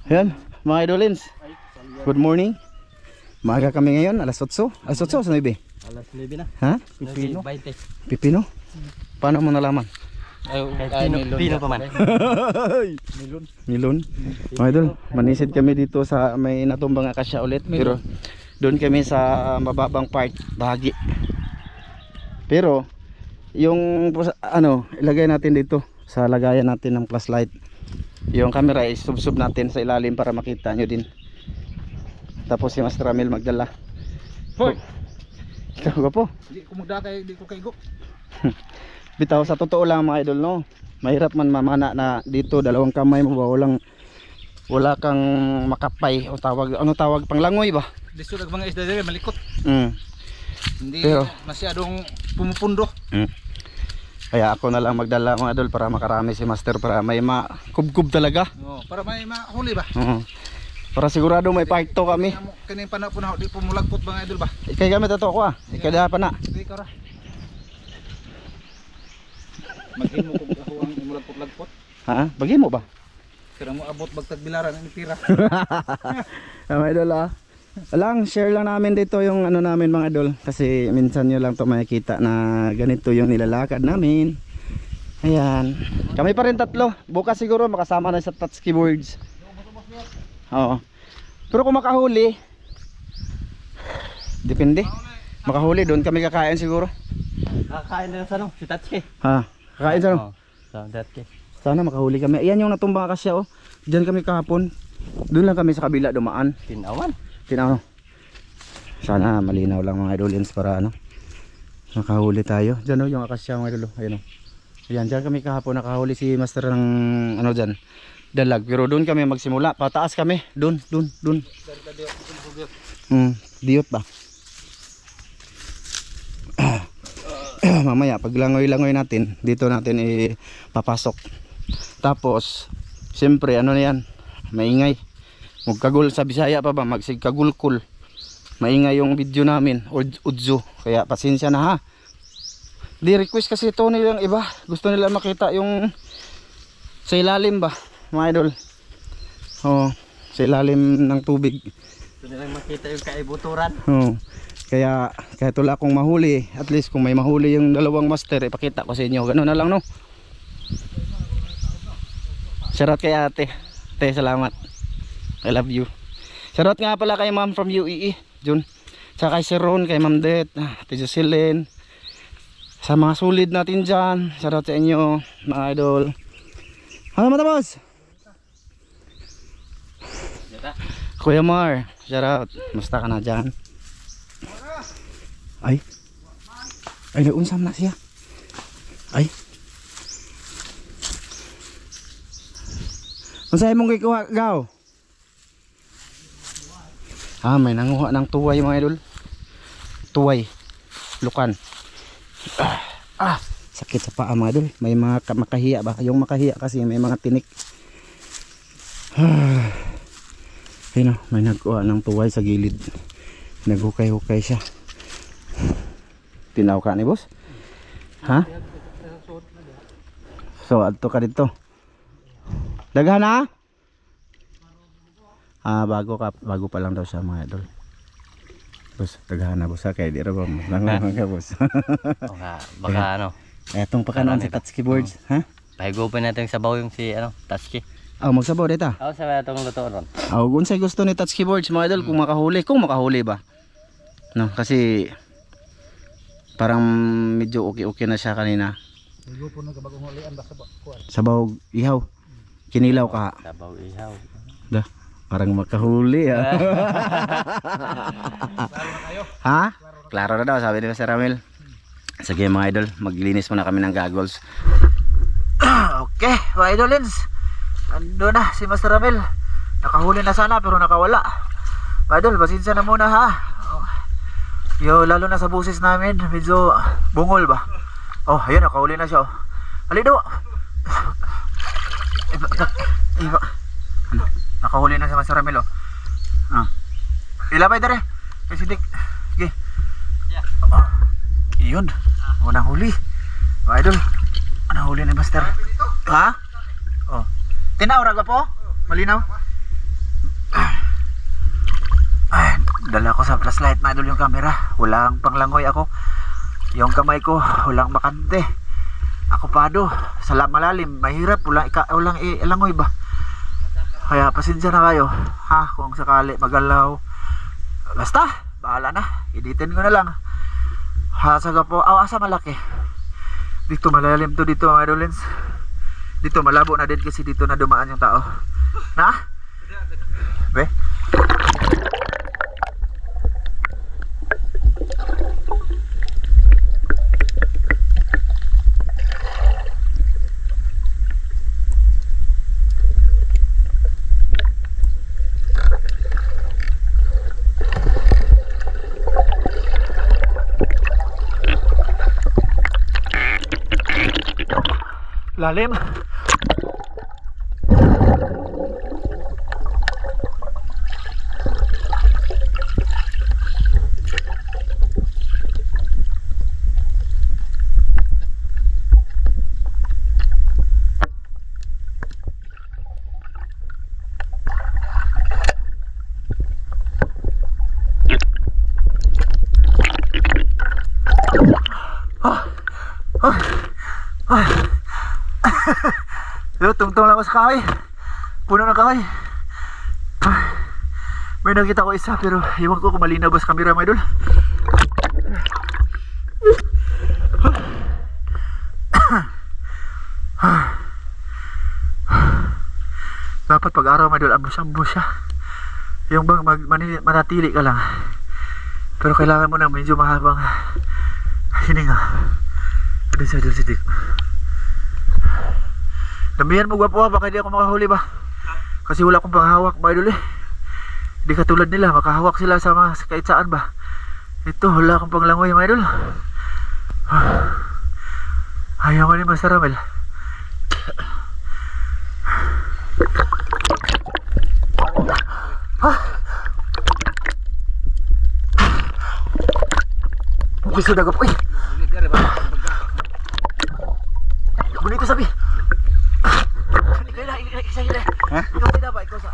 Ayan, mga idolins. Good morning. Maaga kami ngayon, alas 8. Alas 8 sa 9. Alas 9 na. Ha? Pipino. Pipino? Paano mo nalaman? Pino pa man. Milon. Mga idol, manisid kami dito sa may natumbang akasya ulit. Pero doon kami sa mababang part, bahagi. Pero yung ano, ilagay natin dito sa lagayan natin ng flashlight. Yung camera ay sub natin sa ilalim para makita nyo din. Tapos si Master Ramil magdala. Hoy! Ikaw ka po. Di ko magdakay, di ko kaigo. Bitaw, sa totoo lang mga idol, no, mahirap man mamana na dito dalawang kamay mo ba, wala kang makapay o tawag, ano tawag, panglangoy ba? Diso mga isda dire malikot. Hindi Pero masyadong pumupundo. Kaya ako na lang magdala mga idol para makarami si Master, para may makubkub talaga. Para may mahuli ba? Para sigurado may part 2 kami. Kaning panahon di pumulagpot mga idol ba? Ikay kami tato ko ikay pa na. Sige ka ra. Maghimo kung kahuang imulagpot-lagpot. Ha? Bagi mo ba? Kaya mo abot bagtag bilaran ni tira. Mga idol Alang share lang namin dito yung ano namin mga idol, kasi minsan nyo lang to makikita na ganito yung nilalakad namin. Ayan. Kami pa rin tatlo. Bukas siguro makasama na sa touch keyboards. Oo. Pero kung makahuli, depende. Makahuli doon kami kakain siguro. Kakain na sa no, si Tatsuki. Ha? Kakain sa no? Sa Tatsuki. Sana makahuli kami. Ayan yung natumbang akasya Diyan kami kahapon. Doon lang kami sa kabila dumaan. Tinawan. Sana malinaw lang mga idolins para makahuli tayo. Diyan yung akasya mga idol. Ayun Ayan, diyan kami kahapon nakahuli si Master ng dyan, dalag. Pero doon kami magsimula. Pataas kami. Doon. Diyot ba? Mamaya pag langoy-langoy natin, dito natin ipapasok. Tapos siyempre na yan, maingay. Magkagul sa Bisaya pa ba, magsigkagulkul. Maingay yung video namin, udzo. Kaya pasensya na ha. Di request kasi ito nilang iba. Gusto nila makita yung sa ilalim ba, mga idol. Sa ilalim ng tubig. Gusto nilang makita yung kaibuturan. Kaya kahit wala akong mahuli, at least kung may mahuli yung dalawang master, ipakita ko sa inyo. Ganun na lang no. Shoutout kay ate. Ate, salamat. I love you. Shoutout nga pala kay ma'am from UAE, Jun. Tsaka kay Sir Ron, kay ma'am Det, Ate Jocelyn. Sa mga solid natin dyan, shoutout sa inyo, mga idol. Ano matapos? Kuya Mar, shoutout. Musta ka na dyan? Ay naunsam na siya. Unsay mong gikuha gaw? May nanguha ng tuway mga idol. Tuway. Lukan. Sakit sa paa mga idol. May mga makahiya ba? Yung makahiya kasi may mga tinik. Ayun may nagkuha ng tuway sa gilid. Naghukay-hukay siya. Tinaw ka ni boss? Ha? So adto ka dito. Daghan na? Bago pa lang daw siya mga idol. Boss, daghan na boss kay di ra ba lang ka boss. Baka Etong pakanon si touch keyboards, ha? Pahigo pa natin sabaw yung si Tatsuki. Magsabaw dito. Sa itong luto ron. Unsay gusto ni touch keyboards mga idol kung makahuli ba? No, kasi parang medyo okay na siya kanina. Grupo na kabagong hulian ba sabaw ihaw. Kinilaw ka. Sabaw ihaw. Parang makahuli Ha? Klaro na daw sabi ni Sir Ramil. Sige mga idol, maglinis muna kami ng goggles. Okay, mga idolins. Ando na si Master Ramil. Nakahuli na sana pero nakawala. Mga idol, pasensya na muna ha. Lalo na sa busis namin, medyo bungol ba. Ayun, nakahuli na siya. Halido. Nakahuli na si Master Ramil Ilapay dere. Kasi dik. Sige. Iyon. Nahuli. Mga idol. Nahuli ni Master. Ha? Tinaw ra po? Malinaw? Ay, dala ko sa flashlight mga idol yung camera. Walang panglangoy ako. Yung kamay ko, walang bakante. Ako pado, sa malalim, mahirap, walang ilangoy ba? Kaya pasensya na kayo, ha, kung sakali magalaw. Basta, bahala na, editin ko na lang. Hasaga po, asa malaki. Dito malalim to dito mga idolins. Dito malabo na din kasi dito na dumaan yung tao. Na? Be? Lalim. Tungtong lang ako sa kaway. Puno ng kaway. May nakita ko isa pero iwan ko kung malinaw ba sa camera mga idol. Dapat pag araw mga idol ambos-ambos siya. Yung bang manatili ka lang. Pero kailangan mo na medyo mahabang hininga. Doon sa idol si Dick. Damihan mo gwapo ha, baka hindi ako makahuli ba? Kasi wala akong panghawak mga idol eh. Hindi katulad nila, makahawak sila sa mga kahit saan ba. Ito, wala akong panglangoy mga idol. Ayaw ko ni Master Ramel. Gusto na gapoy. Bonito sabi. Ha? Ikaw tidak ba? Ikaw sa...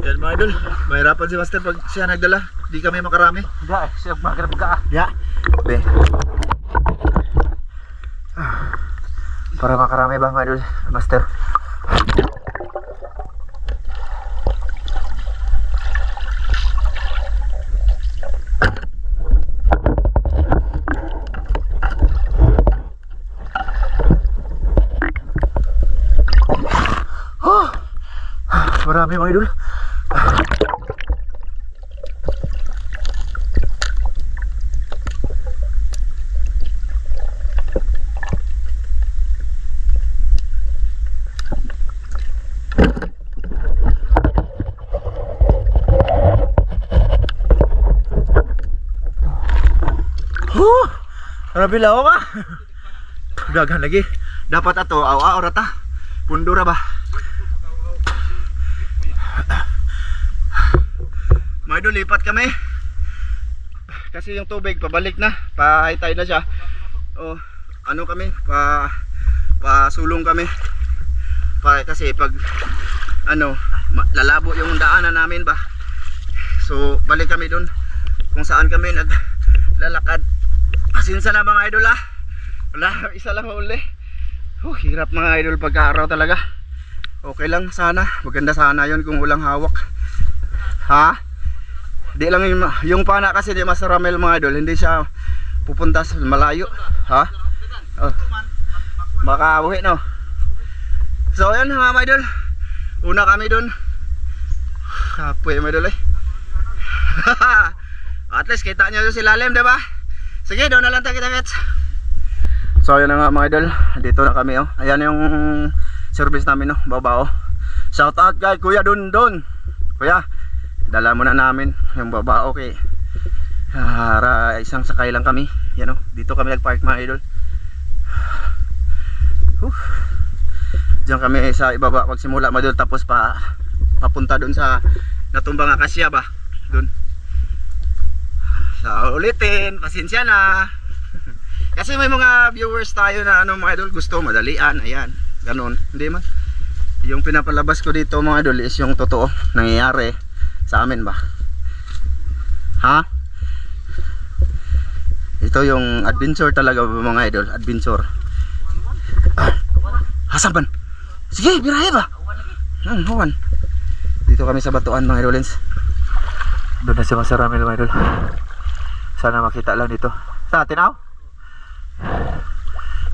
Yan mga idol, mahirapan si Master pag siya nagdala. Di kami makarami. Hindi, siya magrab ka. Ya, be. Para makarami ba mga idol, Master? Marami mga idol. Marami lao ka. Dagan lagi. Dapat ato aw rata. Pundura ba? Mga idol, lipat kami kasi yung tubig pabalik na, pa-high tide na siya. O ano kami, pasulong kami kasi pag ano, lalabo yung daanan namin ba. So balik kami dun kung saan kami naglalakad. Pasinsa na mga idol ha. Wala, isa lang uli. Hirap mga idol pagka-araw talaga. Okay lang sana, maganda sana yun kung walang hawak. Ha? Di lang yung pana kasi di Master Ramel mga idol, hindi siya pupunta sa malayo. Ha? Oh. Baka buhi no. So yan mga idol. Una kami dun. Kapoy mga idol eh. At least kita nyo si lalim, diba? Sige, doon na lang tayo kita. So yun na nga mga idol, dito na kami oh. Ayan yung service namin oh, babao. Shout out kay Kuya Dundon. Kuya, dala mo na namin yung babao kay isang sakay lang kami. Yan oh, dito kami nagpark mga idol. Diyan kami sa ibaba pagsimula mga idol, tapos papunta doon sa natumbang akasya ba? Doon. So ulitin, pasensya na. Kasi may mga viewers tayo na ano mga idol, gusto madalian, ayan, ganun. Hindi man. Yung pinapalabas ko dito mga idol is yung totoo nangyayari sa amin ba. Ha? Ito yung adventure talaga mga idol, adventure. Hasan ban? Sige, birahe ba? Huwan. Dito kami sa batuan mga idolins. Doon na si Masaramil mga idol. Sana makita lang dito. Sa Tinaw?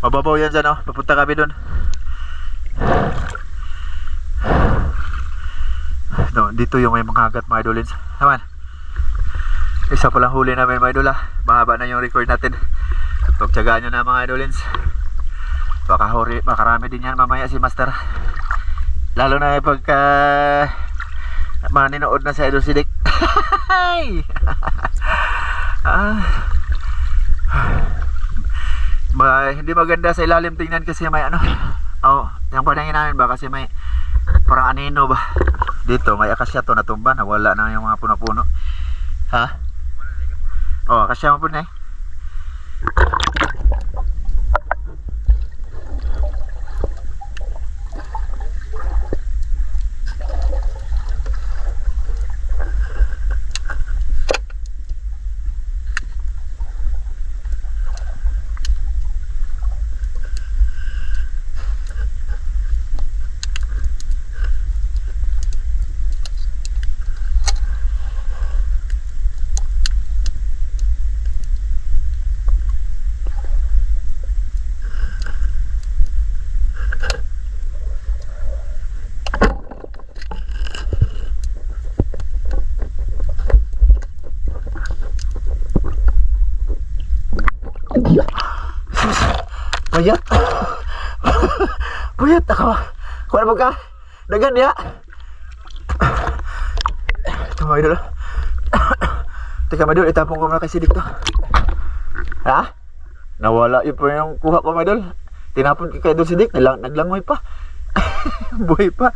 Mababaw yan dyan oh, papunta kami dun. No, dito yung may mga hagat mga idolins. Naman, isa palang huli namin mga idol ah. Mahaba na yung record natin. Pagtsagaan nyo na mga idolins. Makarami din yan mamaya si Master. Lalo na pagka maninood na sa Idol Sidik. Hindi maganda sa ilalim tingnan kasi may ano. Yung paningin namin ba kasi may parang anino ba. Dito may akasya to natumba, nawala na yung mga puno-puno. Ha? Akasya mo po na eh. Payat. Payat ako. Kuha na ka. Dagan ya. Ito mga idol. Teka mga idol, itapong ko muna kay Sidik to. Ha? Nawala yun po yung kuha ko mga idol. Tinapon kay Idol Sidik, naglangoy pa. Buhay pa.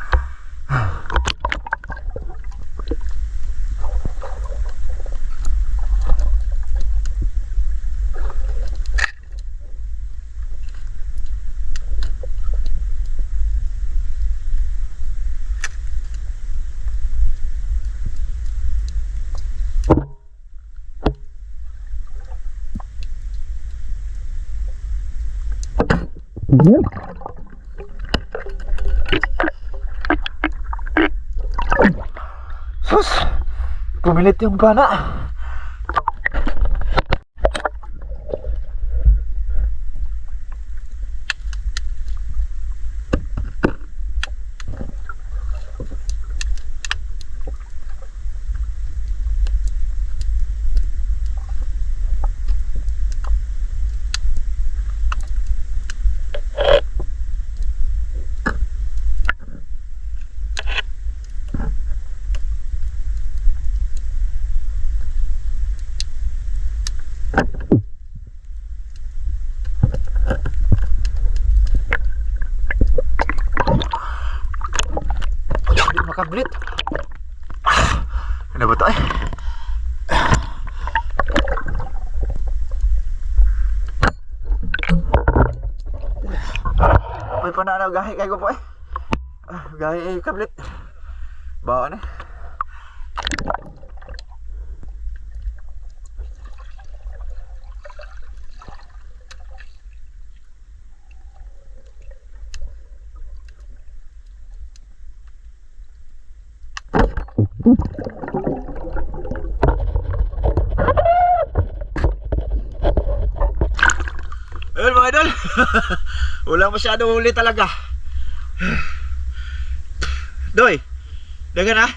Sus, pumilit yung bana. Makablit. Ano ba ito eh? May pananaw gahi kayo po eh. Gahi kablit. Bawa na eh. Ayun mga idol. Wala masyadong huli talaga. Doy, dagan na.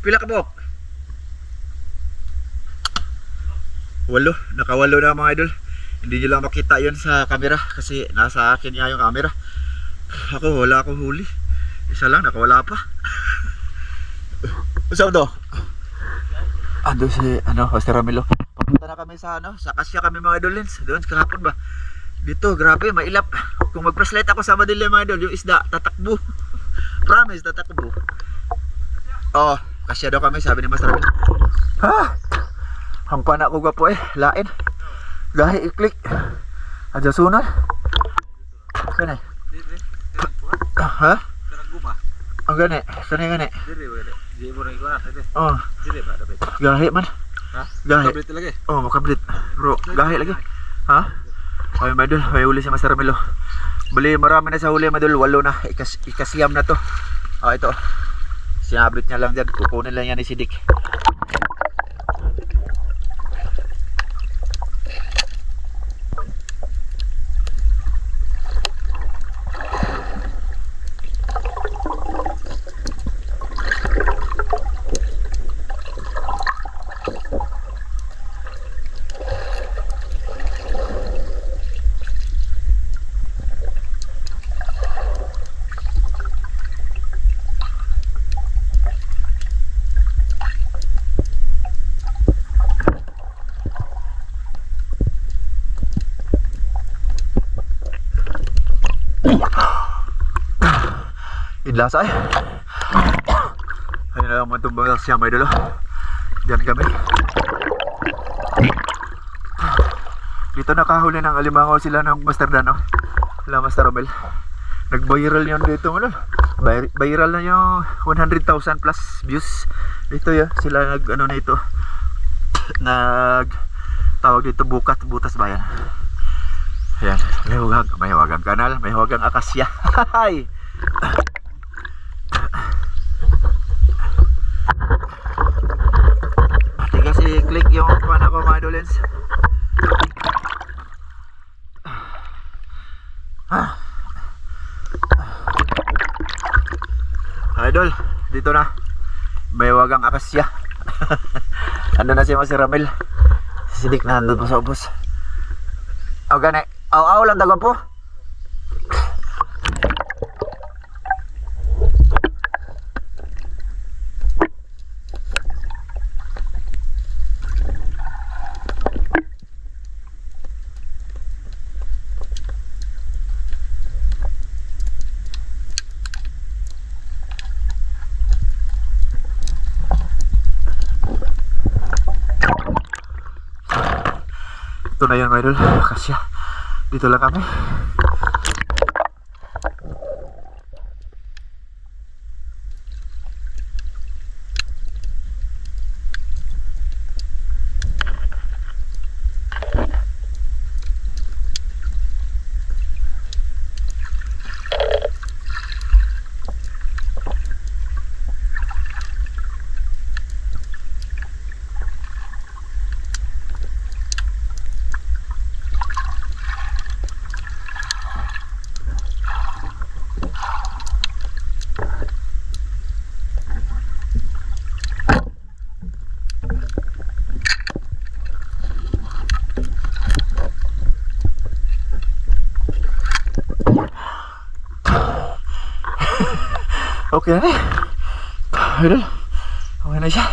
Pila ka buok? 8, nakawalo na mga idol. Hindi nyo lang makita yun sa camera kasi nasa akin nga yung camera. Ako wala akong huli. Isa lang, nakawala pa. Saan to? Ando si Jose Ramilo. Papunta na kami sa sa Kasya kami mga idolins. Doon kahapon ba? Dito, grabe, mailap. Kung mag-flashlight ako sa Madille mga idol, yung isda tatakbo. Promise, tatakbo. Oh, Kasya daw kami, sabi ni Master Ramil. Ha? Hampa na ako gapo lain. Gahi i-click. Aja sunod. Sana. Ha? Ang gani, sana gani. Di mo rin ko na. Oh, Dili ba dapat? gahi man. Ha? Gahi. Kablit lagi. Oh, makablit. Bro, gahi lagi. Ha? Ay, madul, may huli si Master Ramilo. Bali, marami na sa huli, madul. 8 na. Ikasiyam na to. Oh, ito. Sinabit niya lang dyan. Kukunin lang yan ni Sidik. Inlasa ay. Ayun na lang mga tumbang siya may dulo. Diyan kami. Dito nakahuli ng alimango sila ng Master Dan, no? Sila Master Romel. Nag-viral yun dito, ano? Viral na yung 100,000 plus views. Dito ya, sila na ito. Tawag dito butas bayan. Ayan, may huwagang kanal, may huwagang akasya. Hay! Tigas i-click yung pana ko mga idolens. Idol, dito na. May huwagang akasya. Ando na si Master Ramil. Sidik na nandun pa sa ubos. Aw gani. Aw lang dagan po. Ito na yan mga idol, kasya. Dito lang kami. Okay na eh. Idol, okay na siya.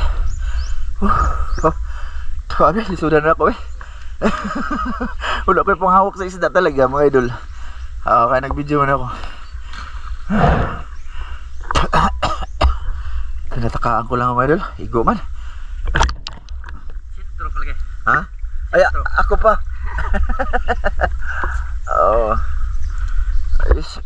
Grabe, lisudan na ako eh. Wala ko pong hawak sa isda talaga mga idol. Kaya nag-video man ako. Pinatakaan ko lang mga idol. Igo man. Sitro palagi. Ha? Ay, ako pa. Oo. Ayos.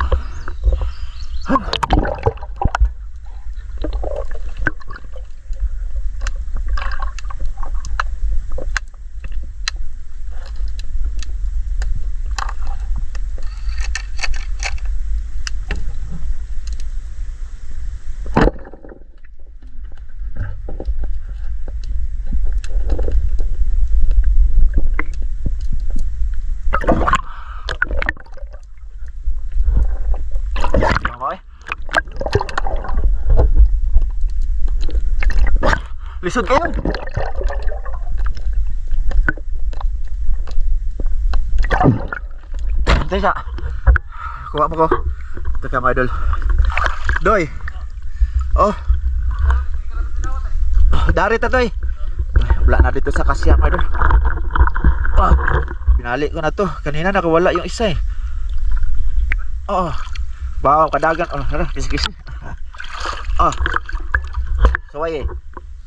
Lisod kayo. Bantay siya. Kuha mo ko. Teka mga idol. Doy. Oh. Dari ta Doy. Wala na dito sa kasya mga idol. Oh. Binali ko na to. Kanina nakawala yung isa eh. Oh. Bawa kadagan. Oh, hala, kisi-kisi. Oh. Suway eh.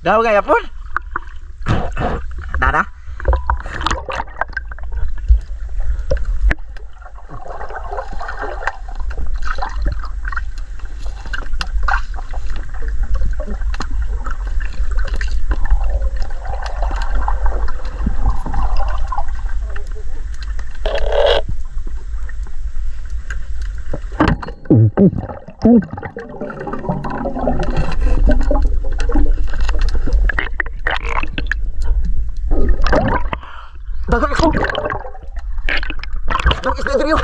Daw gaya pun. Nana. Dagan ako. Dagan isda diri.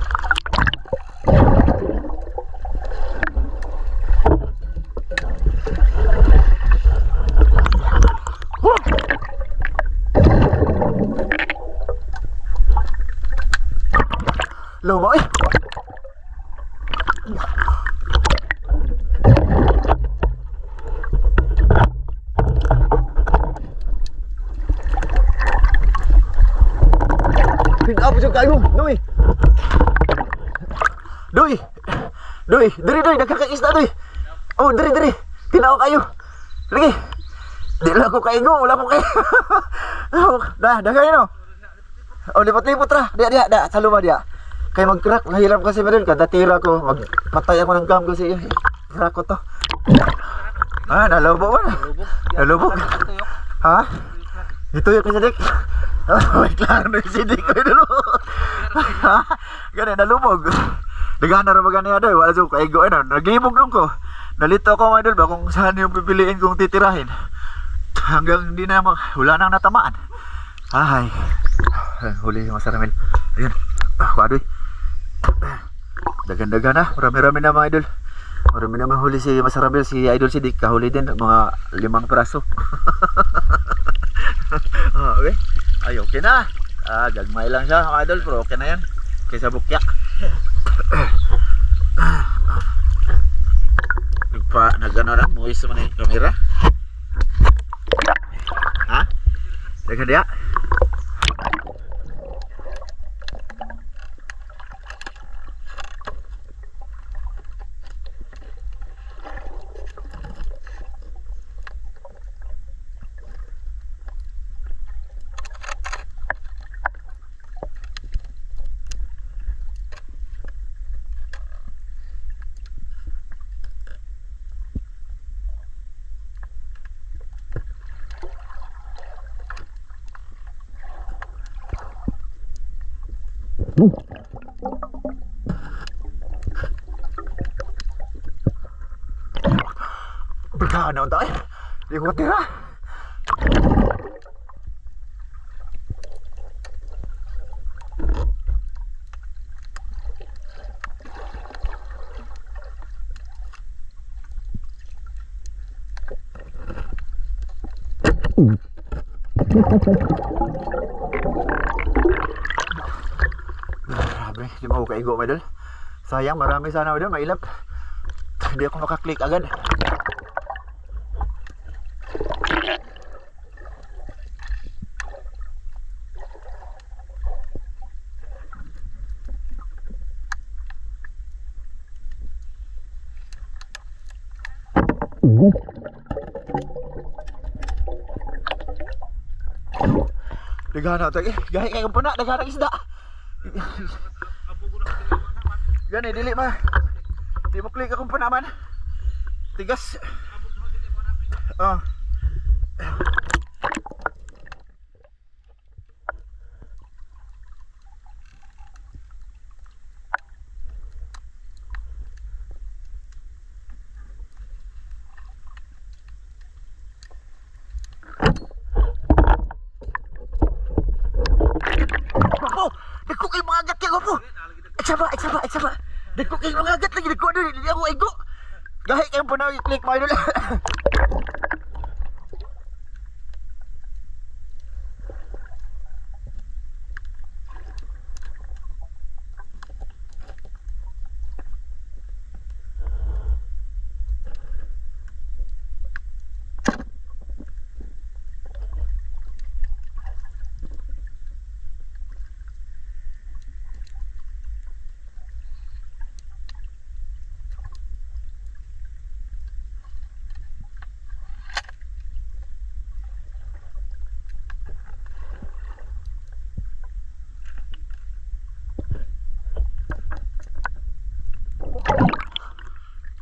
Luma eh. Apa siya kayo? Doy. Doy. Doy, diri doy, nakakaisda doy. Oh, diri. Tinaw kayo. Lagi. Di lang ako kaigo, wala ko kayo. Dah kayo no. Oh, lipat-lipat ra. Dia, sa luma dia. Kay mag-crack, mahirap kasi meron kada tira ko, magpatay ako ng gam kasi crack ko to. Ah, nalubog ba? Nalubog. Ha? Ito yung kasi dik. Wait lang, nasidik ko dulu. Gani, nalumog. Dagana ra magani adoy, wala sa kaigo ano. Naglibog nung ko. Nalito ako mga idol ba kung saan yung pipiliin kong titirahin. Hanggang hindi na wala nang natamaan. Ay. Huli yung masaramil. Ayun. Adoy. Dagan-dagan na. Marami-rami na mga idol. Marami na mahuli si Masaramil, si Idol Sidik. Kahuli din mga 5 piraso. Okay. Ay, okay na. Gagmay lang siya mga idol, pero okay na yan. Kaysa bukya. Nagano na, muis naman yung kamera. Ha? Dagan dia. Berkana tayo. Di ko tira. Grabe, di mo ako kaigo medal. Sayang, marami sana medal, mailap. Hindi ako makaklik agad. Dagana to gahi kay kumpuna dagana isda. Gani dili ma. Di mo klik akong panaman. Tigas. Oh. Dako kay mga agat kay gopo. Eksaba. Dako kay mga agat lagi dako dili ako igo. Gahi kay punaw i-click mo idol.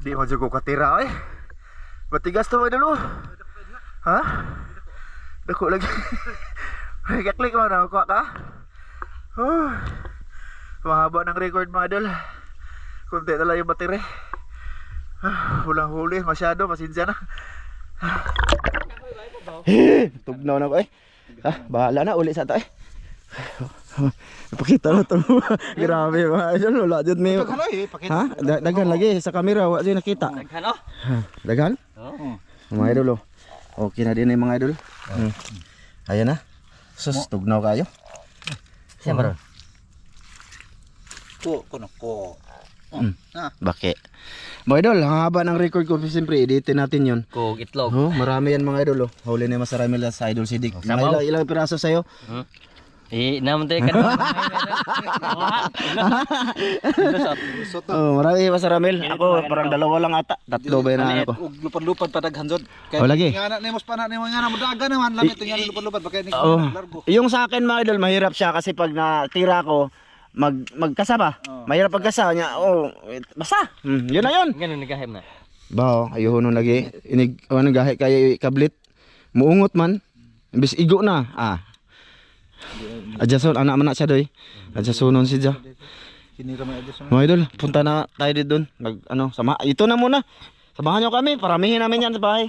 Di mo dyan ko katira eh. Matigas to idol oh. Ha? Dako lagi. Kaya-click mo na kuha ka. Oh. Mahaba ng record mga idol. Kunti na lang yung battery. Hulang huli masyado, pasensya na. Tugnaw na ko eh. Bahala na uli sa to eh. Pakita na to. Grabe mga idol, wala dyan may. Ha? Daghan lagi sa camera, wala dyan nakita. Daghan oh. Daghan? Oo. Mga idol oh. Okay na din eh mga idol. Ayan na. Sus, tugnaw kayo. Siyempre. Ko. Bakit? Mga idol, ang haba ng record ko, siyempre editin natin yun. Kog itlog. Oh, marami yan mga idol oh. Huli na masarami lang sa idol si Dick. Sabaw. Ilang piraso sa'yo? Naman tayo ka naman. Oh, marami masaramil. Ako parang dalawa lang ata. Tatlo ba yun na ako? Ug lupad-lupad pa daghanjod. Oh, lagi. Nga na nimos pa na nimo nga na mudaga naman lamit nga lupad-lupad bakit ni Oh, largo. yung sa akin mga idol, mahirap siya kasi pag natira ko, magkasaba. Mahirap pagkasa niya. Oh, basa. Yun na yun. Ganun nagahim na. Bao, ayuhon nun lagi. Inig, ano gahe kay kablit. Muungot man. Imbis igo na. Adjason, anak man na siya doy. Adjasonon siya. Kinira may adjust. Mga idol, punta na tayo dito doon. Ito na muna. Samahan nyo kami, paramihin namin yan sa bahay.